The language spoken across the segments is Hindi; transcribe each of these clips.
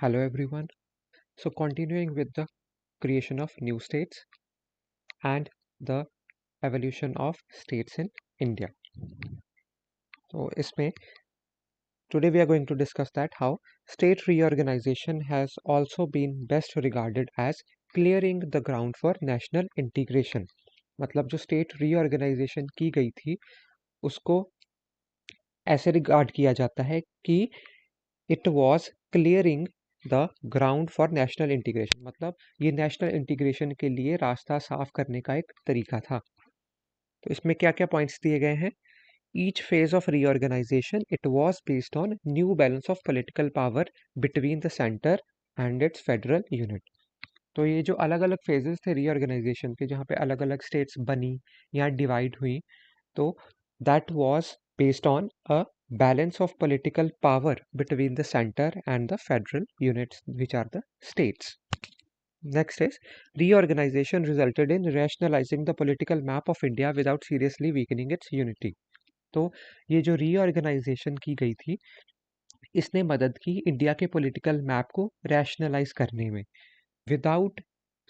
Hello everyone. So continuing with the creation of new states and the evolution of states in India. So इसमें today we are going to discuss that how state reorganization has also been best regarded as clearing the ground for national integration. मतलब जो state reorganization की गई थी उसको ऐसे रिगार्ड किया जाता है कि it was clearing the ground for national integration, मतलब ये नेशनल इंटीग्रेशन के लिए रास्ता साफ करने का एक तरीका था। तो इसमें क्या क्या पॉइंट्स दिए गए हैं? Each phase of reorganisation it was based on new balance of political power between the centre and its federal unit. तो ये जो अलग अलग फेजेस थे रीऑर्गेनाइजेशन के, जहाँ पे अलग अलग स्टेट्स बनी या डिवाइड हुई, तो that was based on a balance of political power between the center and the federal units, which are the states. Next is reorganization resulted in rationalizing the political map of India without seriously weakening its unity. तो ये जो रीऑर्गेनाइजेशन की गई थी इसने मदद की इंडिया के पॉलिटिकल मैप को रैशनलाइज करने में without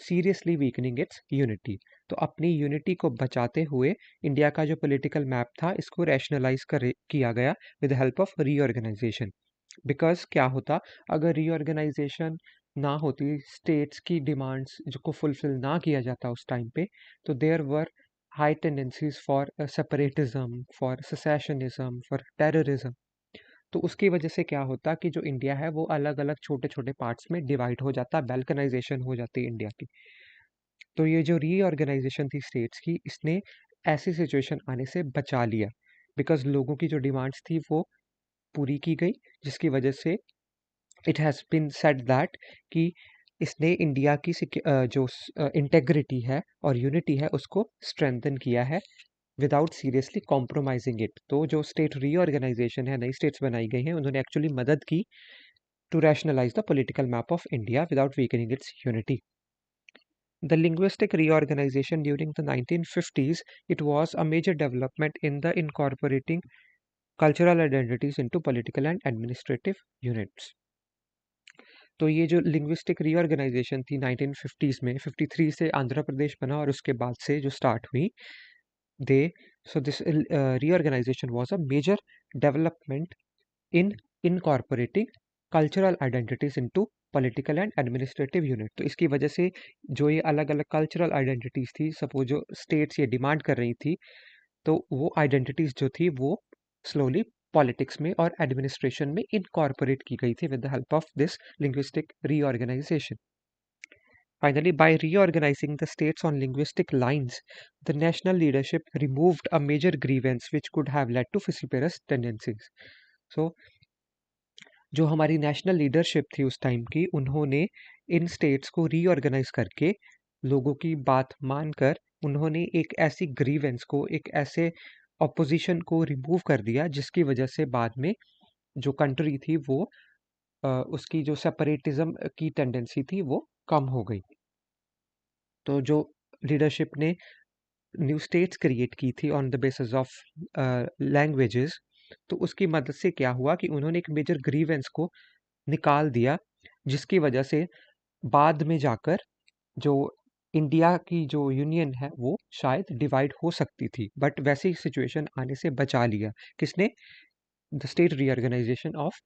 seriously weakening it's unity. तो अपनी यूनिटी को बचाते हुए इंडिया का जो पॉलिटिकल मैप था इसको रैशनलाइज किया गया with help of reorganisation. Because क्या होता अगर रीऑर्गेनाइजेशन ना होती, स्टेट्स की डिमांड्स जो को फुलफिल ना किया जाता उस टाइम पे, तो there were high tendencies for separatism, for secessionism, for terrorism. तो उसकी वजह से क्या होता कि जो इंडिया है वो अलग अलग छोटे छोटे पार्ट्स में डिवाइड हो जाता, बैल्कनाइजेशन हो जाती इंडिया की। तो ये जो रीऑर्गेनाइजेशन थी स्टेट्स की, इसने ऐसी सिचुएशन आने से बचा लिया बिकॉज लोगों की जो डिमांड्स थी वो पूरी की गई, जिसकी वजह से it has been said that कि इसने इंडिया की जो इंटेग्रिटी है और यूनिटी है उसको स्ट्रेंथन किया है विदाउट सीरियसली कॉम्प्रोमाइजिंग इट। तो जो स्टेट रीऑर्गेनाइजेशन है, नई स्टेट्स बनाई गई हैं, उन्होंने एक्चुअली मदद की to rationalise the political map of India without weakening its unity. The linguistic reorganization during the 1950s, it was a major development in the incorporating cultural identities into political and administrative units. तो ये जो लिंग्विस्टिक रीऑर्गेनाइजेशन थी 1950s में, 53 से आंध्र प्रदेश बना और उसके बाद से जो स्टार्ट हुई, दे so this reorganization was a major development in incorporating cultural identities into political and administrative unit. तो इसकी वजह से जो ये अलग अलग कल्चरल आइडेंटिटीज थी, सपोज जो स्टेट्स ये डिमांड कर रही थी, तो वो आइडेंटिटीज जो थी वो स्लोली पॉलिटिक्स में और एडमिनिस्ट्रेशन में इनकॉर्पोरेट की गई थी with the help of this linguistic reorganisation. Finally, by reorganizing the states on linguistic lines, the national leadership removed a major grievance which could have led to vociferous tendencies. So, जो हमारी नेशनल लीडरशिप थी उस टाइम की, उन्होंने इन स्टेट्स को रीऑर्गेनाइज करके लोगों की बात मानकर उन्होंने एक ऐसी ग्रीवेंस को, एक ऐसे ऑपोजिशन को रिमूव कर दिया जिसकी वजह से बाद में जो कंट्री थी वो उसकी जो सेपरेटिज्म की टेंडेंसी थी वो कम हो गई। तो जो लीडरशिप ने न्यू स्टेट्स क्रिएट की थी on the basis of languages, तो उसकी मदद से क्या हुआ कि उन्होंने एक मेजर ग्रीवेंस को निकाल दिया, जिसकी वजह से बाद में जाकर जो इंडिया की जो यूनियन है वो शायद डिवाइड हो सकती थी, बट वैसी सिचुएशन आने से बचा लिया किसने? The state reorganisation of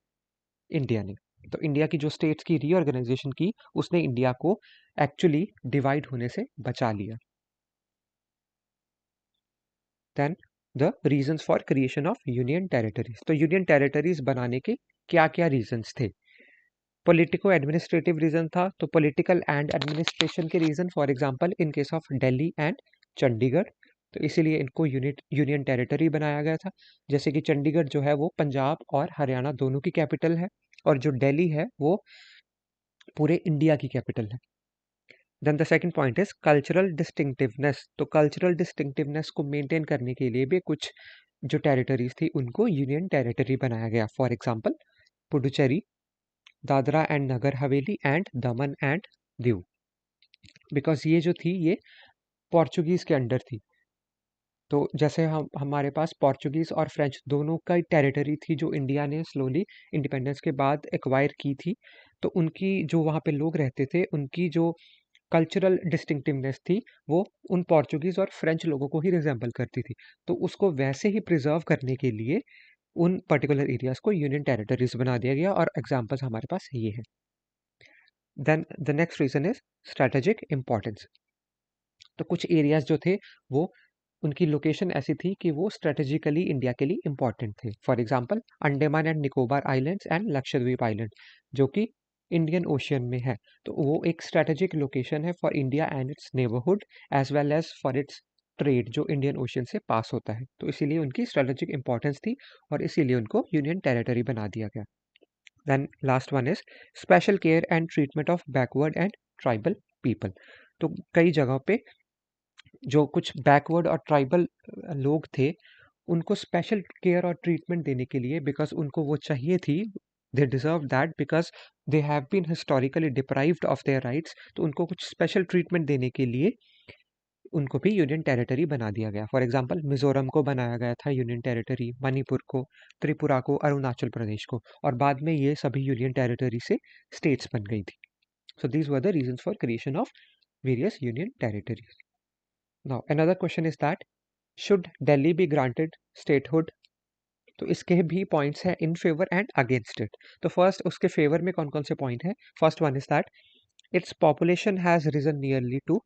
India ने। तो इंडिया की जो स्टेट्स की रीऑर्गेनाइजेशन की, उसने इंडिया को एक्चुअली डिवाइड होने से बचा लिया। Then the reasons for creation of union territories. तो यूनियन टेरिटरीज बनाने के क्या क्या रीजंस थे? पॉलिटिको एडमिनिस्ट्रेटिव रीजन था, तो पॉलिटिकल एंड एडमिनिस्ट्रेशन के reason, for example in case of Delhi and Chandigarh, तो इसीलिए इनको यूनियन टेरिटरी बनाया गया था। जैसे कि चंडीगढ़ जो है वो पंजाब और हरियाणा दोनों की कैपिटल है, और जो दिल्ली है वो पूरे इंडिया की कैपिटल है। Then the second point is cultural distinctiveness. तो कल्चरल डिस्टिंक्टिवनेस को मेंटेन करने के लिए भी कुछ जो टेरिटरीज थी उनको यूनियन टेरिटरी बनाया गया, for example Puducherry, Dadra and Nagar Haveli and Daman and Diu, because ये जो थी ये पोर्चुगीज के अंडर थी। तो जैसे हम हमारे पास पोर्चुगीज और फ्रेंच दोनों का टेरिटरी थी जो इंडिया ने स्लोली इंडिपेंडेंस के बाद एक्वायर की थी, तो उनकी जो वहाँ पे लोग रहते थे, उनकी जो कल्चरल डिस्टिंक्टिवनेस थी, वो उन पोर्चुगीज़ और फ्रेंच लोगों को ही रिज़ेम्बल करती थी। तो उसको वैसे ही प्रिज़र्व करने के लिए उन पर्टिकुलर एरियाज़ को यूनियन टेरिटरीज़ बना दिया गया और एग्ज़ाम्पल्स हमारे पास ये हैं। Then the next reason is strategic importance. तो कुछ एरियाज़ जो थे वो उनकी लोकेशन ऐसी थी कि वो स्ट्रेटेजिकली इंडिया के लिए इम्पॉर्टेंट थे। For example Andaman and Nicobar islands and Lakshadweep island, जो कि इंडियन ओशियन में है। तो वो एक स्ट्रेटेजिक लोकेशन है for India and its neighbourhood as well as for its trade जो इंडियन ओशियन से पास होता है। तो इसीलिए उनकी स्ट्रेटेजिक इंपॉर्टेंस थी और इसीलिए उनको यूनियन टेरिटरी बना दिया गया। Then last one is special care and treatment of backward and tribal people. तो कई जगहों पे जो कुछ बैकवर्ड और ट्राइबल लोग थे, उनको स्पेशल केयर और ट्रीटमेंट देने के लिए, बिकॉज़ उनको वो चाहिए थी, they deserve that because they have been historically deprived of their rights, तो उनको कुछ स्पेशल ट्रीटमेंट देने के लिए उनको भी यूनियन टेरिटरी बना दिया गया। फॉर एग्ज़ाम्पल मिज़ोरम को बनाया गया था यूनियन टेरिटरी, मणिपुर को, त्रिपुरा को, अरुणाचल प्रदेश को, और बाद में ये सभी यूनियन टेरिटरी से स्टेट्स बन गई थी। So these were the reasons for creation of various union territories. Now another question is that should Delhi be granted statehood? तो इसके भी पॉइंट्स हैं in favour and against it. तो फर्स्ट उसके फेवर में कौन कौन से पॉइंट हैं? First one is that its population has risen nearly to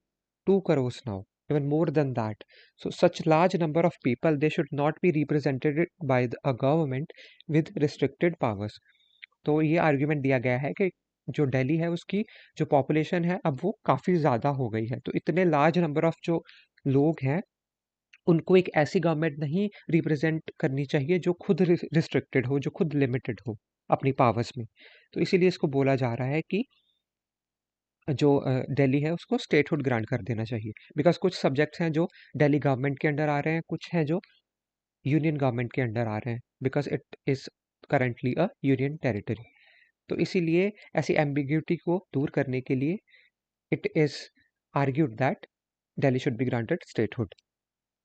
2 crores now, even more than that. So such large number of people, they should not be represented by a government with restricted powers. तो ये आर्ग्यूमेंट दिया गया है कि जो दिल्ली है उसकी जो पॉपुलेशन है अब वो काफ़ी ज़्यादा हो गई है, तो इतने लार्ज नंबर ऑफ जो लोग हैं उनको एक ऐसी गवर्नमेंट नहीं रिप्रेजेंट करनी चाहिए जो खुद रिस्ट्रिक्टेड हो, जो खुद लिमिटेड हो अपनी पावर्स में। तो इसीलिए इसको बोला जा रहा है कि जो दिल्ली है उसको स्टेटहुड ग्रांट कर देना चाहिए, बिकॉज कुछ सब्जेक्ट्स हैं जो दिल्ली गवर्नमेंट के अंडर आ रहे हैं, कुछ हैं जो यूनियन गवर्नमेंट के अंडर आ रहे हैं, because it is currently a union territory. तो इसीलिए ऐसी एम्बिग्यूटी को दूर करने के लिए it is argued that Delhi should be granted statehood.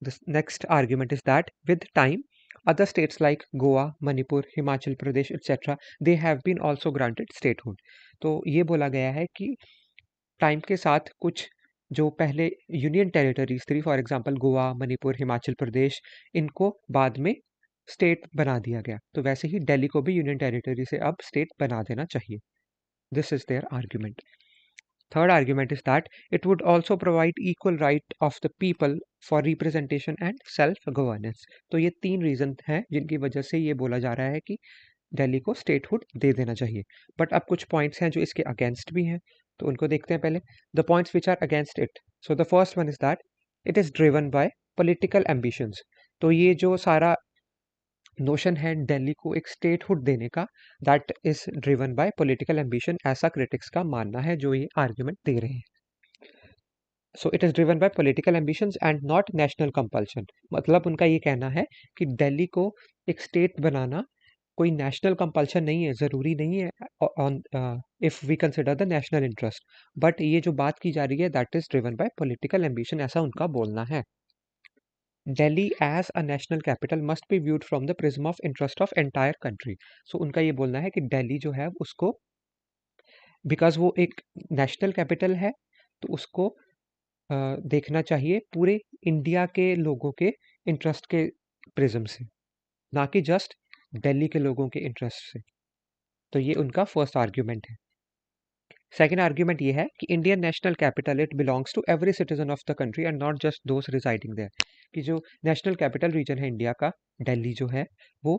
The next argument is that with time, other states like Goa, Manipur, Himachal Pradesh, etc., they have been also granted statehood. तो ये बोला गया है कि टाइम के साथ कुछ जो पहले यूनियन टेरिटरीज थी, फॉर एग्जांपल गोवा, मणिपुर, हिमाचल प्रदेश, इनको बाद में स्टेट बना दिया गया। तो वैसे ही दिल्ली को भी यूनियन टेरिटरी से अब स्टेट बना देना चाहिए। This is their argument. Third argument is that it would also provide equal right of the people for representation and self-governance. तो ये तीन रीजन हैं जिनकी वजह से ये बोला जा रहा है कि दिल्ली को स्टेटहुड दे देना चाहिए। बट अब कुछ पॉइंट्स हैं जो इसके अगेंस्ट भी हैं, तो उनको देखते हैं पहले। The points which are against it, so the first one is that it is driven by political ambitions. तो ये जो सारा नोशन है दिल्ली को एक स्टेटहुड देने का, that is driven by political ambition, ऐसा क्रिटिक्स का मानना है जो ये आर्ग्यूमेंट दे रहे हैं। So it is driven by political ambitions and not national compulsion. मतलब उनका ये कहना है कि दिल्ली को एक स्टेट बनाना कोई नेशनल कंपल्शन नहीं है, ज़रूरी नहीं है on if we consider the national interest. But ये जो बात की जा रही है that is driven by political ambition, ऐसा उनका बोलना है। Delhi as a national capital must be viewed from the prism of interest of entire country. So उनका ये बोलना है कि दिल्ली जो है उसको, बिकॉज वो एक नेशनल कैपिटल है, तो उसको देखना चाहिए पूरे इंडिया के लोगों के इंटरेस्ट के प्रिज्म से, ना कि जस्ट दिल्ली के लोगों के इंटरेस्ट से। तो ये उनका फर्स्ट आर्ग्यूमेंट है। सेकेंड आर्ग्यूमेंट ये है कि Indian national capital it belongs to every citizen of the country and not just those residing there. कि जो नेशनल कैपिटल रीजन है इंडिया का, दिल्ली जो है, वो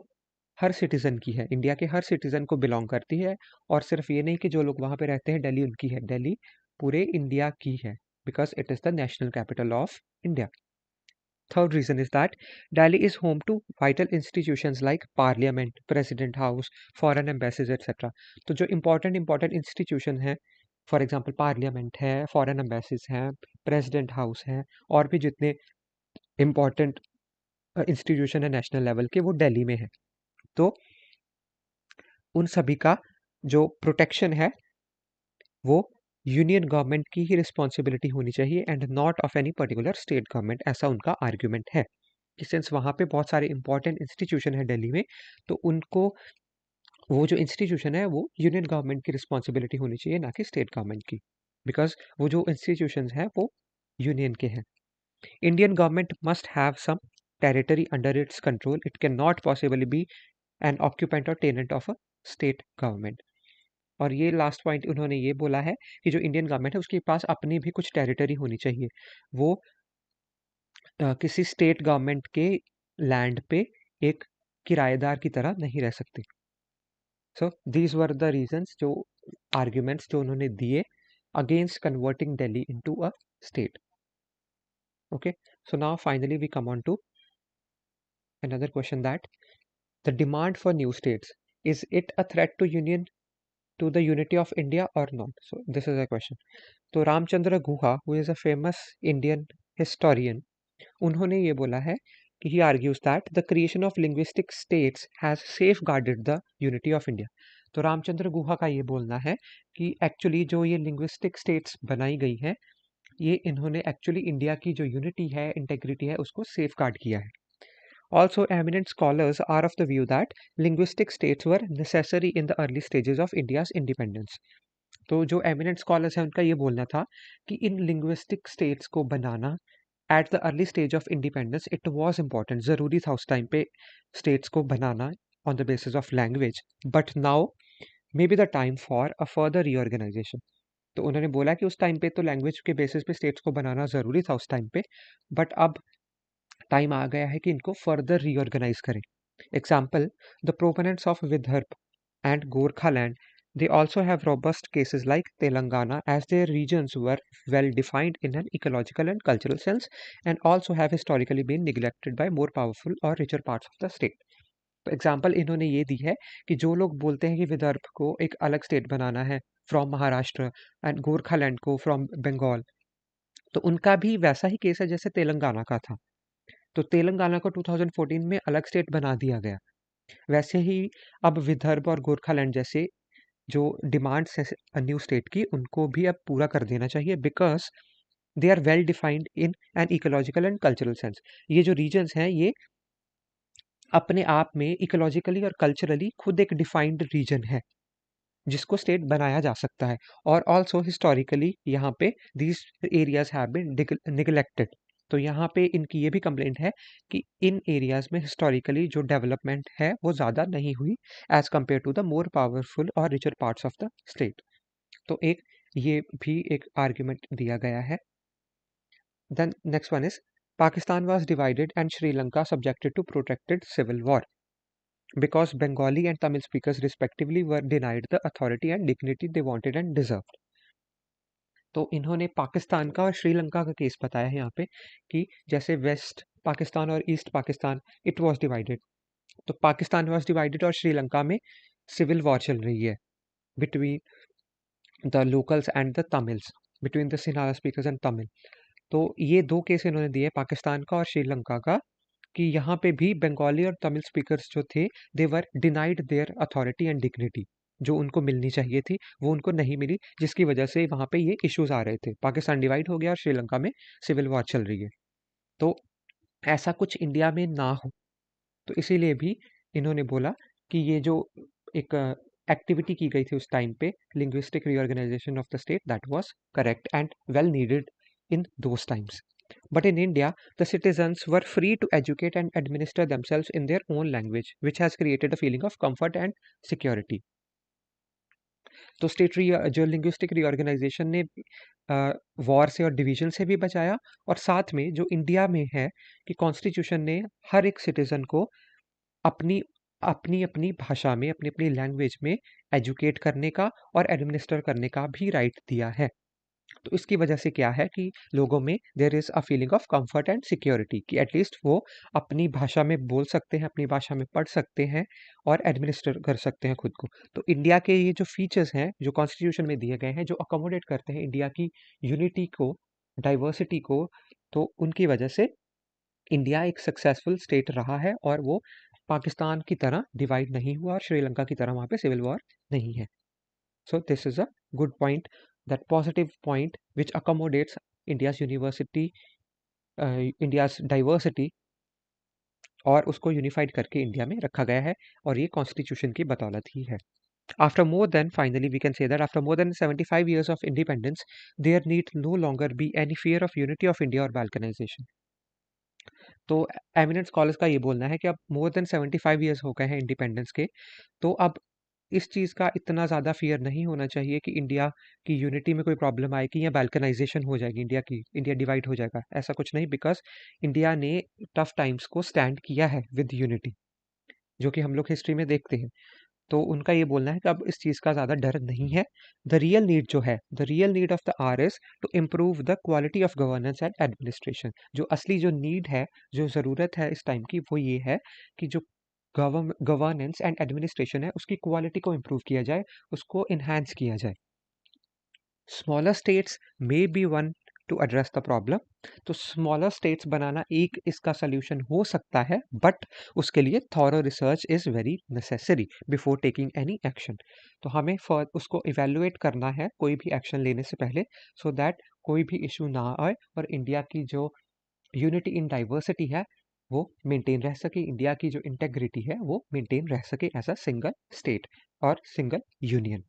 हर सिटीजन की है, इंडिया के हर सिटीजन को बिलोंग करती है। और सिर्फ ये नहीं कि जो लोग वहाँ पे रहते हैं दिल्ली उनकी है, दिल्ली पूरे इंडिया की है, because it is the national capital of India. Third reason is that Delhi is home to vital institutions like Parliament, President House, foreign embassies, etc. तो जो important institution है, फॉर एग्जांपल पार्लियामेंट है, फॉरेन एम्बेसीज हैं, प्रेसिडेंट हाउस है, और भी जितने इम्पोर्टेंट इंस्टीट्यूशन है नेशनल लेवल के, वो दिल्ली में है। तो उन सभी का जो प्रोटेक्शन है वो यूनियन गवर्नमेंट की ही रिस्पॉन्सिबिलिटी होनी चाहिए and not of any particular state government, ऐसा उनका आर्ग्यूमेंट है। कि सिंस वहाँ पे बहुत सारे इंपॉर्टेंट इंस्टीट्यूशन है दिल्ली में, तो उनको वो जो इंस्टीट्यूशन है वो यूनियन गवर्नमेंट की रिस्पॉन्सिबिलिटी होनी चाहिए, ना कि स्टेट गवर्नमेंट की, बिकॉज वो जो इंस्टीट्यूशंस हैं वो यूनियन के हैं. Indian government must have some territory under its control. It can not possibly be an occupant or tenant of a state government. और ये लास्ट पॉइंट उन्होंने ये बोला है कि जो इंडियन गवर्नमेंट है उसके पास अपनी भी कुछ टेरिटरी होनी चाहिए. वो किसी स्टेट गवर्नमेंट के लैंड पे एक किराएदार की तरह नहीं रह सकते. So these were the reasons, जो आर्ग्यूमेंट्स जो उन्होंने दिए against converting Delhi into a state. Okay, so now finally we come on to another question, that the demand for new states, is it a threat to union, to the unity of India or not? So this is a question. तो Ramachandra Guha, who is a famous Indian historian, उन्होंने ये बोला है कि he argues that the creation of linguistic states has safeguarded the unity of India. तो रामचंद्र गुहा का ये बोलना है कि एक्चुअली जो ये लिंग्विस्टिक स्टेट्स बनाई गई है, ये इन्होंने एक्चुअली इंडिया की जो यूनिटी है, इंटेग्रिटी है, उसको सेफगार्ड किया है. Also, eminent scholars are of the view that linguistic states were necessary in the early stages of India's independence. तो जो eminent scholars हैं उनका ये बोलना था कि इन linguistic states को बनाना at the early stage of independence it was important, ज़रूरी था उस टाइम पे states को बनाना on the basis of language, but now may be the time for a further reorganization. तो उन्होंने बोला कि उस टाइम पे तो लैंग्वेज के बेसिस पे स्टेट्स को बनाना ज़रूरी था उस टाइम पे, बट अब टाइम आ गया है कि इनको फर्दर रीऑर्गेनाइज करें. Example, the proponents of Vidarbha and Gorkhaland, they also have robust cases like Telangana, as their regions were well defined in an ecological and cultural sense and also have historically been neglected by more powerful or richer parts of the state. तो एग्जाम्पल इन्होंने ये दी है कि जो लोग बोलते हैं कि विदर्भ को एक अलग स्टेट बनाना है फ्रॉम महाराष्ट्र एंड गोरखालैंड को फ्रॉम बंगाल, तो उनका भी वैसा ही केस है जैसे तेलंगाना का था. तो तेलंगाना को 2014 में अलग स्टेट बना दिया गया. वैसे ही अब विदर्भ और गोरखालैंड जैसे जो डिमांड्स है न्यू स्टेट की, उनको भी अब पूरा कर देना चाहिए, because they are well defined in an ecological and cultural sense. ये जो रीजन्स हैं ये अपने आप में इकोलॉजिकली और कल्चरली खुद एक डिफाइंड रीजन है जिसको स्टेट बनाया जा सकता है. और ऑल्सो हिस्टोरिकली यहाँ पे these areas have been neglected. तो यहाँ पे इनकी ये भी कंप्लेंट है कि इन एरियाज में हिस्टोरिकली जो डेवलपमेंट है वो ज़्यादा नहीं हुई as compare to the more powerful और richer parts of the state. तो एक ये भी एक आर्ग्यूमेंट दिया गया है. Then next one is, Pakistan was divided and Sri Lanka subjected to protected civil war because Bengali and Tamil speakers respectively were denied the authority and dignity they wanted and deserved. तो इन्होंने पाकिस्तान का और श्रीलंका का केस बताया है यहाँ पे कि जैसे वेस्ट पाकिस्तान और east Pakistan it was divided. तो पाकिस्तान वाज डिवाइडेड और श्रीलंका में सिविल वॉर चल रही है between the locals and the Tamils, between the Sinhala speakers and Tamil. तो ये दो केस इन्होंने दिए पाकिस्तान का और श्रीलंका का कि यहाँ पे भी बंगाली और तमिल स्पीकर्स जो थे they were denied their authority and dignity. जो उनको मिलनी चाहिए थी वो उनको नहीं मिली, जिसकी वजह से वहाँ पे ये इश्यूज आ रहे थे. पाकिस्तान डिवाइड हो गया और श्रीलंका में सिविल वॉर चल रही है. तो ऐसा कुछ इंडिया में ना हो, तो इसीलिए भी इन्होंने बोला कि ये जो एक एक्टिविटी की गई थी उस टाइम पे, linguistic reorganisation of the state, that was correct and well needed in those times. But in India, the citizens were free to educate and administer themselves in their own language, which has created a feeling of comfort and security. तो स्टेट जो लिंग्विस्टिक रीऑर्गेनाइजेशन ने वॉर से और डिवीजन से भी बचाया, और साथ में जो इंडिया में है कि कॉन्स्टिट्यूशन ने हर एक सिटीजन को अपनी अपनी अपनी भाषा में अपनी अपनी लैंग्वेज में एजुकेट करने का और एडमिनिस्टर करने का भी राइट दिया है. तो इसकी वजह से क्या है कि लोगों में there is a feeling of comfort and security कि एटलीस्ट वो अपनी भाषा में बोल सकते हैं, अपनी भाषा में पढ़ सकते हैं और एडमिनिस्टर कर सकते हैं खुद को. तो इंडिया के ये जो फीचर्स हैं जो कॉन्स्टिट्यूशन में दिए गए हैं, जो अकोमोडेट करते हैं इंडिया की यूनिटी को, डाइवर्सिटी को, तो उनकी वजह से इंडिया एक सक्सेसफुल स्टेट रहा है और वो पाकिस्तान की तरह डिवाइड नहीं हुआ और श्रीलंका की तरह वहाँ पे सिविल वॉर नहीं है. So this is a good point, that positive point which accommodates India's university, India's diversity और उसको यूनिफाइड करके इंडिया में रखा गया है और ये कॉन्स्टिट्यूशन की बदौलत ही है। After more than, finally, we can say that after more than 75 years of independence, there need no longer be any fear of unity of India or balkanization. तो एमिनेंट स्कॉलर्स का ये बोलना है कि अब मोर देन 75 ईयर्स हो गए हैं इंडिपेंडेंस के, तो अब इस चीज़ का इतना ज़्यादा फियर नहीं होना चाहिए कि इंडिया की यूनिटी में कोई प्रॉब्लम आएगी या बाल्कनाइजेशन हो जाएगी इंडिया डिवाइड हो जाएगा, ऐसा कुछ नहीं, बिकॉज इंडिया ने टफ टाइम्स को स्टैंड किया है विद यूनिटी, जो कि हम लोग हिस्ट्री में देखते हैं। तो उनका ये बोलना है कि अब इस चीज़ का ज़्यादा डर नहीं है। The real need of the hour is to improve the quality of governance and administration. जो असली जो नीड है, जो ज़रूरत है इस टाइम की, वो ये है कि जो गवर्नेंस एंड एडमिनिस्ट्रेशन है उसकी क्वालिटी को इम्प्रूव किया जाए, उसको इन्हांस किया जाए। Smaller states may be one two address the problem. तो स्मॉलर स्टेट्स बनाना एक इसका सोल्यूशन हो सकता है, बट उसके लिए thorough research is very necessary before taking any action. तो हमें उसको इवेलुएट करना है कोई भी एक्शन लेने से पहले, सो दैट कोई भी इशू ना आए और इंडिया की जो यूनिटी इन डाइवर्सिटी है वो मेंटेन रह सके, इंडिया की जो इंटेग्रिटी है वो मेंटेन रह सके एज अ सिंगल स्टेट और सिंगल यूनियन।